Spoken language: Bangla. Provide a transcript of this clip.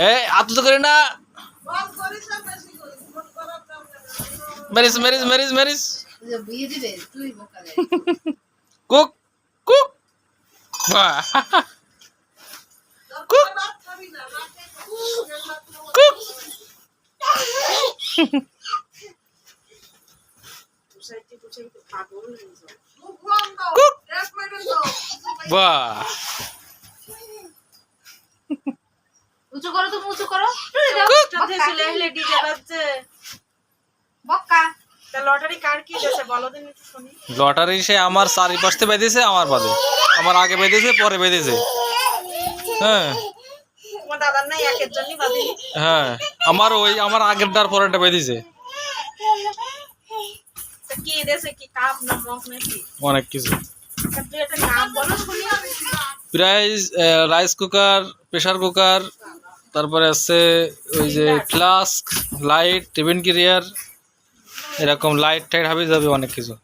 এই আত্মত করে না Mary's Mary's Mary's Mary's cook cook বাহ কুক কুক বাহ উঁচু করো তুমি উঁচু করো লটারি সে আমার চারিপাশে বেঁধেছে আমার বাদে আমার আগে বেঁধেছে পরে বেঁধেছে হ্যাঁ হ্যাঁ আমার ওই আমার আগেরটার পরেরটা বেঁধেছে অনেক কিছু price rice cooker pressure cooker তারপরে আছে ওই যে ফ্লাস্ক লাইট টিফিন ক্যারিয়ার এরকম লাইট টাইট হাবি যাবে অনেক কিছু